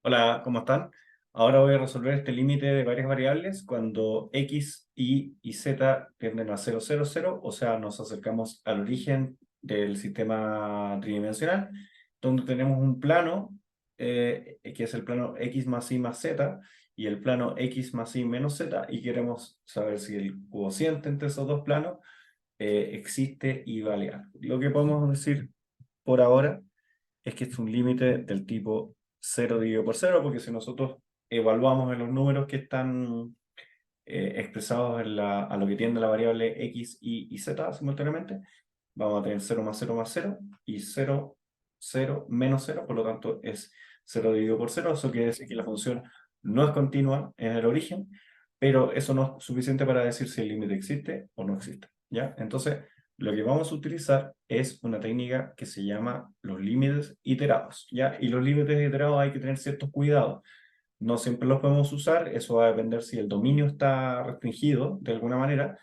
Hola, ¿cómo están? Ahora voy a resolver este límite de varias variables cuando x, y z tienden a 0, 0, 0, o sea, nos acercamos al origen del sistema tridimensional, donde tenemos un plano, que es el plano x más y más z, y el plano x más y menos z, y queremos saber si el cociente entre esos dos planos existe y vale algo. Lo que podemos decir por ahora es que es un límite del tipo 0 dividido por 0, porque si nosotros evaluamos en los números que están expresados a lo que tiende la variable x, y z simultáneamente, vamos a tener 0 más 0 más 0 y 0, 0 menos 0, por lo tanto es 0 dividido por 0. Eso quiere decir que la función no es continua en el origen, pero eso no es suficiente para decir si el límite existe o no existe, ¿ya? Entonces, lo que vamos a utilizar es una técnica que se llama los límites iterados, ¿ya? Y los límites iterados hay que tener ciertos cuidados. No siempre los podemos usar, eso va a depender si el dominio está restringido de alguna manera.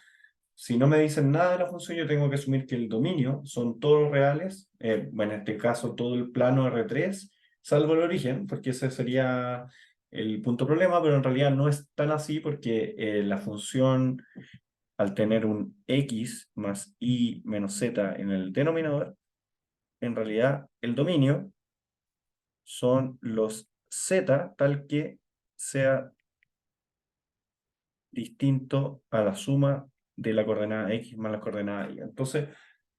Si no me dicen nada de la función, yo tengo que asumir que el dominio son todos reales, bueno, en este caso todo el plano R3, salvo el origen, porque ese sería el punto problema, pero en realidad no es tan así porque la función, al tener un x más y menos z en el denominador, en realidad el dominio son los z tal que sea distinto a la suma de la coordenada x más la coordenada y. Entonces,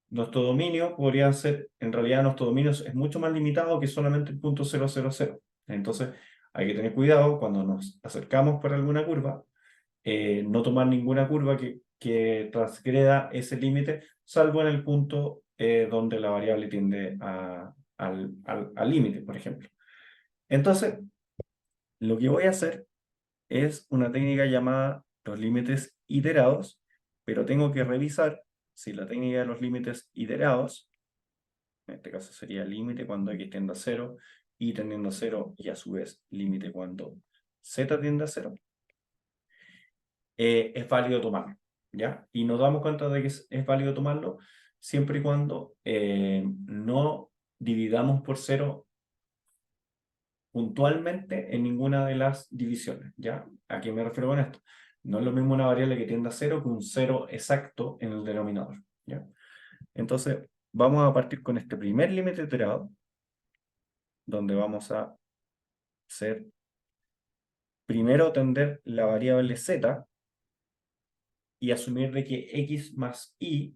nuestro dominio podría ser, en realidad nuestro dominio es mucho más limitado que solamente el punto 0, 0, 0. Entonces, hay que tener cuidado cuando nos acercamos por alguna curva, no tomar ninguna curva que transgreda ese límite, salvo en el punto donde la variable tiende al límite, por ejemplo. Entonces, lo que voy a hacer es una técnica llamada los límites iterados, pero tengo que revisar si la técnica de los límites iterados, en este caso sería límite cuando x tiende a 0, y tendiendo a 0, y a su vez límite cuando z tiende a 0, es válido tomarlo, ¿ya? Y nos damos cuenta de que es válido tomarlo siempre y cuando no dividamos por 0 puntualmente en ninguna de las divisiones, ¿ya? ¿A qué me refiero con esto? No es lo mismo una variable que tiende a 0 que un 0 exacto en el denominador, ¿ya? Entonces, vamos a partir con este primer límite iterado, donde vamos a hacer primero tender la variable z y asumir de que x más y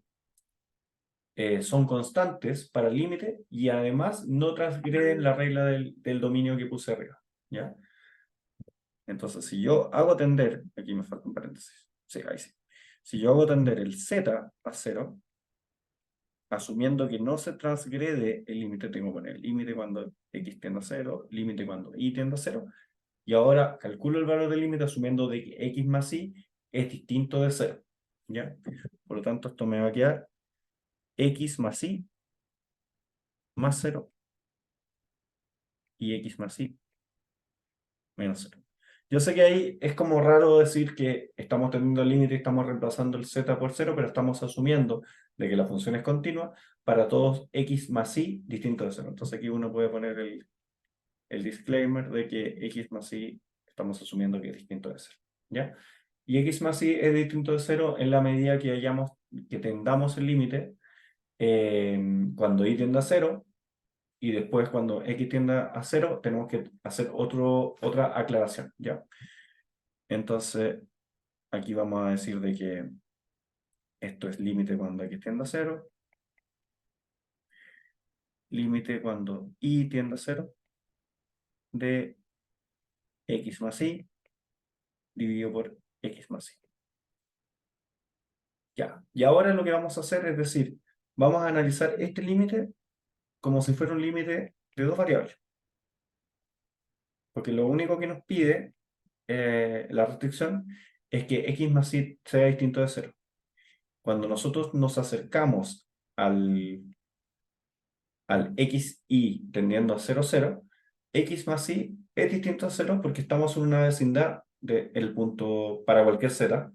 son constantes para el límite y además no transgreden la regla del dominio que puse arriba, ¿ya? Entonces, si yo hago tender, aquí me falta un paréntesis, sí, ahí sí. Si yo hago tender el z a 0, asumiendo que no se transgrede el límite, tengo que poner límite cuando x tiende a 0, límite cuando y tiende a 0, y ahora calculo el valor del límite asumiendo de que x más y es distinto de 0, ¿ya? Por lo tanto, esto me va a quedar x más y más 0 y x más y menos 0. Yo sé que ahí es como raro decir que estamos teniendo el límite y estamos reemplazando el z por 0, pero estamos asumiendo de que la función es continua para todos x más y distinto de 0. Entonces aquí uno puede poner el disclaimer de que x más y estamos asumiendo que es distinto de 0, ¿ya? Y x más y es distinto de 0 en la medida que tendamos el límite cuando y tiende a 0, y después cuando x tiende a 0 tenemos que hacer otra aclaración, ¿ya? Entonces, aquí vamos a decir de que esto es límite cuando x tiende a 0, límite cuando y tiende a 0 de x más y dividido por x más y. Ya, y ahora lo que vamos a hacer es decir, vamos a analizar este límite como si fuera un límite de dos variables, porque lo único que nos pide la restricción es que x más y sea distinto de 0. Cuando nosotros nos acercamos al x y tendiendo a 0, 0, x más y es distinto a 0 porque estamos en una vecindad del punto para cualquier z,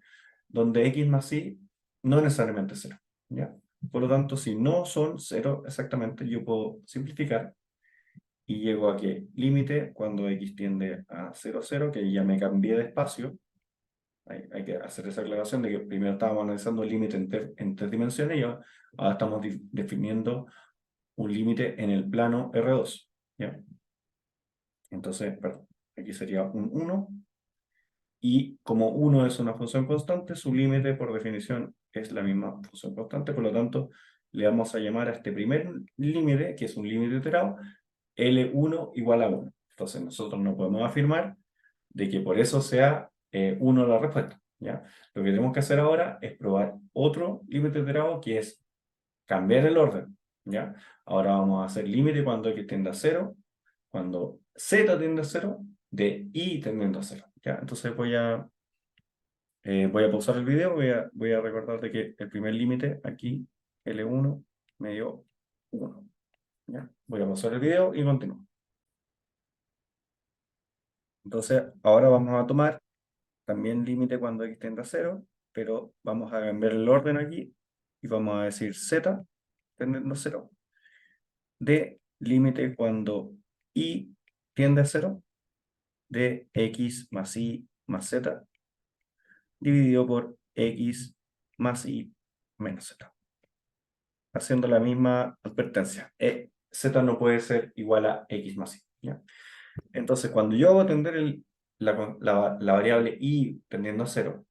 donde x más y no es necesariamente 0, ¿ya? Por lo tanto, si no son 0 exactamente, yo puedo simplificar y llego a que límite cuando x tiende a 0, 0, que ya me cambié de espacio. Hay que hacer esa aclaración de que primero estábamos analizando el límite en tres dimensiones y ahora estamos definiendo un límite en el plano R2. ¿Ya? Entonces, perdón, aquí sería un 1. Y como 1 es una función constante, su límite por definición es la misma función constante. Por lo tanto, le vamos a llamar a este primer límite, que es un límite iterado, L1 igual a 1. Entonces nosotros no podemos afirmar de que por eso sea 1 la respuesta. ¿Ya? Lo que tenemos que hacer ahora es probar otro límite iterado, que es cambiar el orden. ¿Ya? Ahora vamos a hacer límite cuando x tiende a 0, cuando z tiende a 0, de y tendiendo a 0. ¿Ya? Entonces voy a pausar el video, voy a recordar de que el primer límite aquí, L1, me dio 1. ¿Ya? Voy a pausar el video y continúo. Entonces, ahora vamos a tomar también límite cuando x tiende a 0, pero vamos a cambiar el orden aquí y vamos a decir z tendiendo a 0, de límite cuando y tiende a 0, de x más y más z, dividido por x más y menos z. Haciendo la misma advertencia. Z no puede ser igual a x más y. ¿Ya? Entonces, cuando yo hago tender la variable y tendiendo a 0,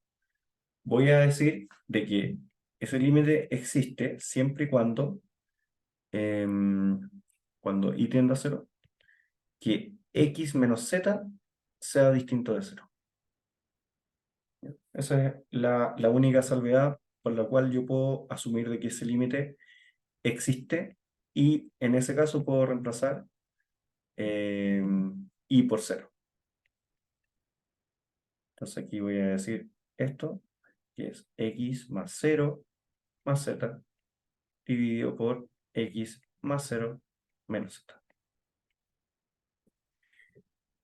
voy a decir de que ese límite existe siempre y cuando y tiende a 0, que x menos z sea distinto de 0. Esa es la única salvedad por la cual yo puedo asumir de que ese límite existe, y en ese caso puedo reemplazar y por 0. Entonces aquí voy a decir esto, que es x más 0 más z dividido por x más 0 menos z.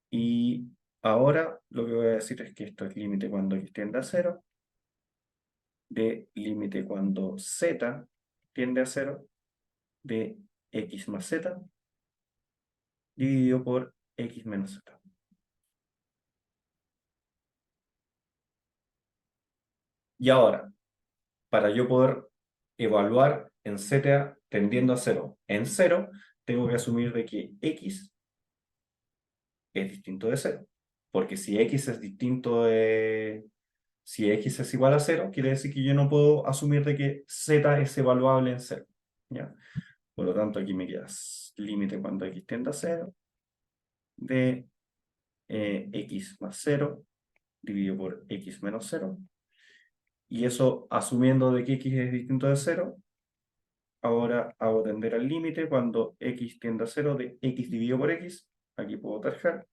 Y ahora lo que voy a decir es que esto es límite cuando x tiende a 0, de límite cuando z tiende a 0, de x más z dividido por x menos z. Y ahora, para yo poder evaluar en z tendiendo a 0 en 0, tengo que asumir de que x es distinto de 0. Porque si x es distinto de... Si x es igual a 0, quiere decir que yo no puedo asumir de que z es evaluable en 0. ¿Ya? Por lo tanto, aquí me queda límite cuando x tiende a 0 de x más 0 dividido por x menos 0. Y eso asumiendo de que x es distinto de 0, ahora hago tender al límite cuando x tiende a 0 de x dividido por x. Aquí puedo tajar,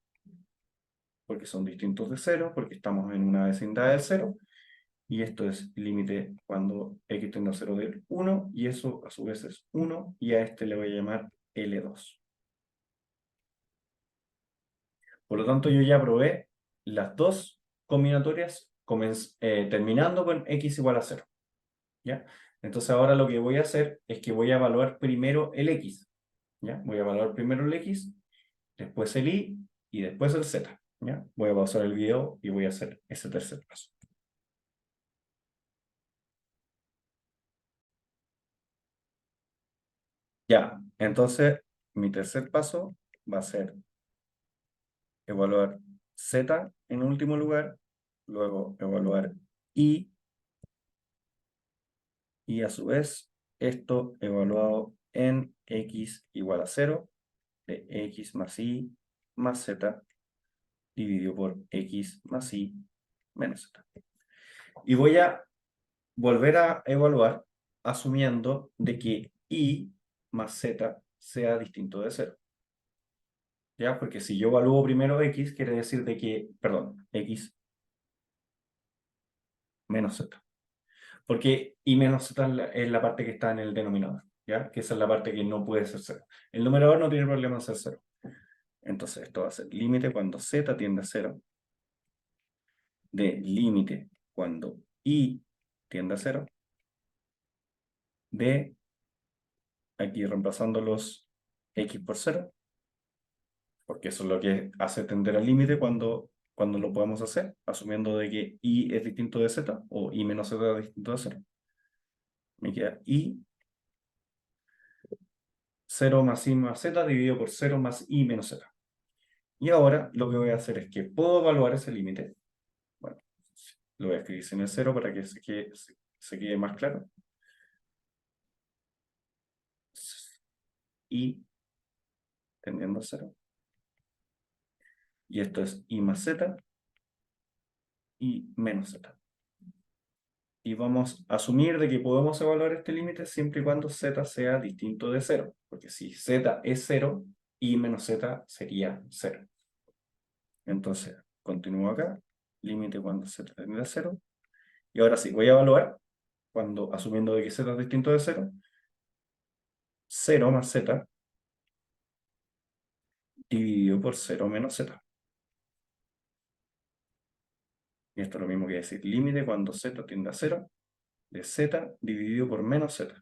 porque son distintos de 0, porque estamos en una vecindad del 0. Y esto es límite cuando x tiende a 0 del 1, y eso a su vez es 1, y a este le voy a llamar L2. Por lo tanto, yo ya probé las dos combinatorias terminando con x igual a 0. ¿Ya? Entonces ahora lo que voy a hacer es que voy a evaluar primero el x. ¿Ya? Voy a evaluar primero el x, después el y después el z. ¿Ya? Voy a pausar el video y voy a hacer ese tercer paso. Ya, entonces mi tercer paso va a ser evaluar z en último lugar, luego evaluar y a su vez esto evaluado en x igual a 0, de x más y más z dividido por x más y menos z. Y voy a volver a evaluar asumiendo de que y más z sea distinto de 0. ¿Ya? Porque si yo evalúo primero x, quiere decir de que, perdón, x menos z. Porque y menos z es la parte que está en el denominador, ¿ya? Que esa es la parte que no puede ser 0. El numerador no tiene problema en ser 0. Entonces esto va a ser límite cuando z tiende a 0, de límite cuando y tiende a 0, de, aquí reemplazando los x por 0, porque eso es lo que hace tender al límite cuando lo podemos hacer, asumiendo de que y es distinto de z, o y menos z es distinto de 0. Me queda y 0 más i más z dividido por 0 más i menos z. Y ahora lo que voy a hacer es que puedo evaluar ese límite. Bueno, lo voy a escribir sin el 0 para que se quede más claro. Y tendiendo a 0. Y esto es i más z y menos z. Y vamos a asumir de que podemos evaluar este límite siempre y cuando z sea distinto de 0. Porque si z es 0, i menos z sería 0. Entonces, continúo acá. Límite cuando z tiende a 0. Y ahora sí, voy a evaluar, asumiendo de que z es distinto de 0, 0 más z dividido por 0 menos z. Y esto es lo mismo que decir límite cuando z tiende a 0 de z dividido por menos z.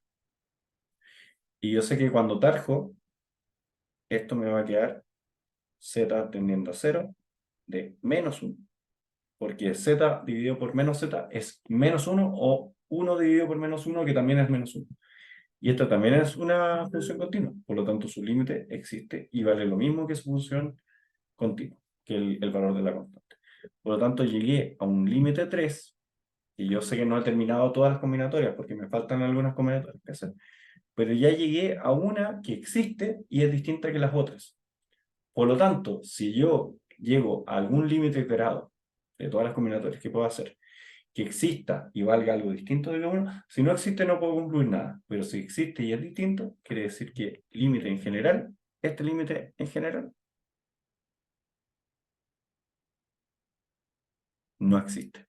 Y yo sé que cuando tarjo, esto me va a quedar z tendiendo a 0 de menos 1. Porque z dividido por menos z es menos 1 o 1 dividido por menos 1 que también es menos 1. Y esta también es una función continua. Por lo tanto, su límite existe y vale lo mismo que su función continua, que el valor de la constante. Por lo tanto, llegué a un límite 3, y yo sé que no he terminado todas las combinatorias porque me faltan algunas combinatorias que hacer, pero ya llegué a una que existe y es distinta que las otras. Por lo tanto, si yo llego a algún límite iterado de todas las combinatorias que puedo hacer, que exista y valga algo distinto de lo uno, si no existe no puedo concluir nada, pero si existe y es distinto, quiere decir que límite en general, este límite en general, no existe.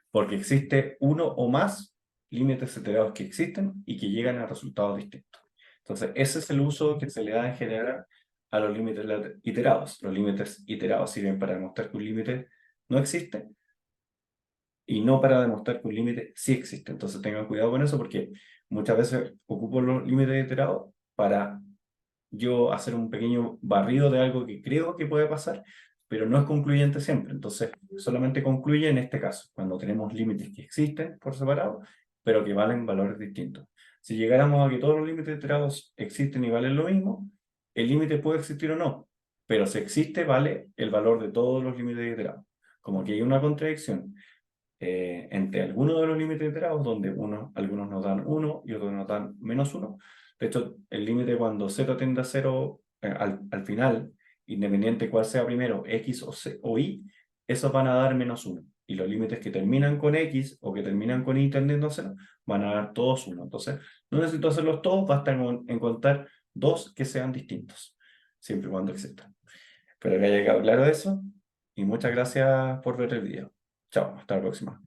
Porque existe uno o más límites iterados que existen y que llegan a resultados distintos. Entonces, ese es el uso que se le da en general a los límites iterados. Los límites iterados sirven para demostrar que un límite no existe y no para demostrar que un límite sí existe. Entonces, tengan cuidado con eso porque muchas veces ocupo los límites iterados para yo hacer un pequeño barrido de algo que creo que puede pasar, pero no es concluyente siempre. Entonces, solamente concluye en este caso, cuando tenemos límites que existen por separado, pero que valen valores distintos. Si llegáramos a que todos los límites iterados existen y valen lo mismo, el límite puede existir o no, pero si existe, vale el valor de todos los límites iterados. Como que hay una contradicción entre algunos de los límites iterados, donde algunos nos dan 1 y otros nos dan menos 1. De hecho, el límite cuando z tiende a 0 al final, independiente cuál sea primero, x o y, esos van a dar menos 1. Y los límites que terminan con x o que terminan con y tendiendo a 0 van a dar todos 1. Entonces, no necesito hacerlos todos, basta encontrar dos que sean distintos, siempre y cuando existan. Espero que haya quedado claro eso y muchas gracias por ver el video. Chao, hasta la próxima.